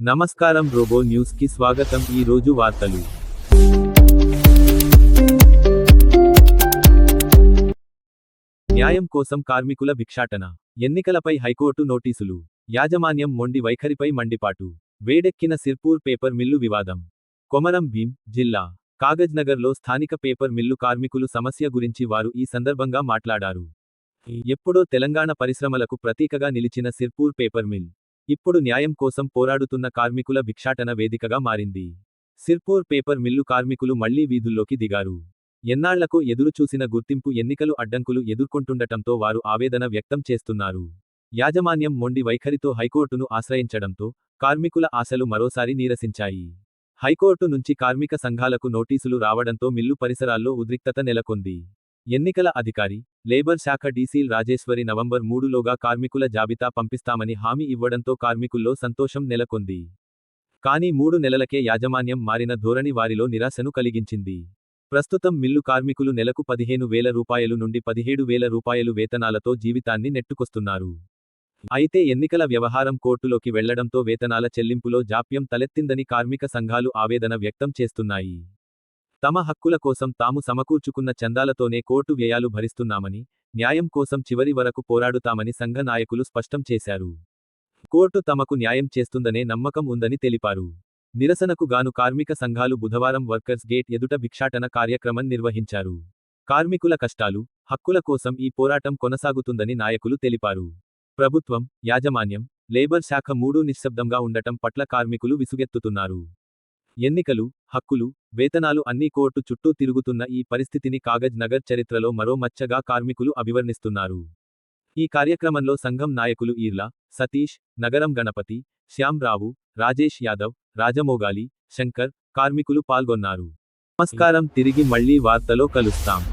నమస్కారం robo news కి స్వాగతం. ఈ రోజు వార్తలు. న్యాయం కోసం కార్మికుల భిక్షాటన. ఎన్నికలపై హైకోర్టు నోటీసులు. యాజమాన్యం మొండి వైఖరిపై మండిపాటు. వేడెక్కిన సిర్పూర్ పేపర్ మిల్లు వివాదం. కొమరం భీం జిల్లా కాగజ్నగర్లో స్థానిక పేపర్ మిల్లు కార్మికులు సమస్య గురించి వారు ఈ సందర్భంగా మాట్లాడారు. ఎప్పుడో తెలంగాణ పరిశ్రమలకు ప్రతీకగా నిలిచిన సిర్పూర్ పేపర్ మిల్ ఇప్పుడు న్యాయం కోసం పోరాడుతున్న కార్మికుల భిక్షాటన వేదికగా మారింది. సిర్పూర్ పేపర్ మిల్లు కార్మికులు మళ్లీ వీధుల్లోకి దిగారు. ఎన్నాళ్లకు ఎదురుచూసిన గుర్తింపు ఎన్నికలు అడ్డంకులు ఎదుర్కొంటుండటంతో వారు ఆవేదన వ్యక్తం చేస్తున్నారు. యాజమాన్యం మొండి వైఖరితో హైకోర్టును ఆశ్రయించడంతో కార్మికుల ఆశలు మరోసారి నీరసించాయి. హైకోర్టు నుంచి కార్మిక సంఘాలకు నోటీసులు రావడంతో మిల్లు పరిసరాల్లో ఉద్రిక్తత నెలకొంది. ఎన్నికల అధికారి, లేబర్ శాఖ డీసీల్ రాజేశ్వరి నవంబర్ 3లోగా కార్మికుల జాబితా పంపిస్తామని హామీ ఇవ్వడంతో కార్మికుల్లో సంతోషం నెలకొంది. కానీ 3 నెలలకే యాజమాన్యం మారిన ధోరణి వారిలో నిరాశను కలిగించింది. ప్రస్తుతం మిల్లు కార్మికులు నెలకు 15,000 రూపాయలు నుండి 17,000 రూపాయలు వేతనాలతో జీవితాన్ని నెట్టుకొస్తున్నారు. అయితే ఎన్నికల వ్యవహారం కోర్టులోకి వెళ్లడంతో వేతనాల చెల్లింపులో జాప్యం తలెత్తిందని కార్మిక సంఘాలు ఆవేదన వ్యక్తం చేస్తున్నాయి. తమ హక్కుల కోసం తాము సమకూర్చుకున్న చందాలతోనే కోర్టు వ్యయాలు భరిస్తున్నామని, న్యాయం కోసం చివరి వరకు పోరాడుతామని సంఘ నాయకులు స్పష్టం చేశారు. కోర్టు తమకు న్యాయం చేస్తుందనే నమ్మకం ఉందని తెలిపారు. నిరసనకు గాను కార్మిక సంఘాలు బుధవారం వర్కర్స్ గేట్ ఎదుట భిక్షాటన కార్యక్రమం నిర్వహించారు. కార్మికుల కష్టాలు, హక్కుల కోసం ఈ పోరాటం కొనసాగుతుందని నాయకులు తెలిపారు. ప్రభుత్వం, యాజమాన్యం, లేబర్ శాఖ మూడూ నిశ్శబ్దంగా ఉండటం పట్ల కార్మికులు విసుగెత్తుతున్నారు. ఎన్నికలు, హక్కులు, వేతనాలు అన్నీ కోర్టు చుట్టూ తిరుగుతున్న ఈ పరిస్థితిని కాగజ్ నగర్ చరిత్రలో మరో మచ్చగా కార్మికులు అభివర్ణిస్తున్నారు. ఈ కార్యక్రమంలో సంఘం నాయకులు ఈర్ల, సతీష్, నగరం గణపతి, శ్యామ్ రావు, రాజేష్ యాదవ్, రాజమోగాలి, శంకర్, కార్మికులు పాల్గొన్నారు. నమస్కారం. తిరిగి మళ్లీ వార్తలో కలుస్తాం.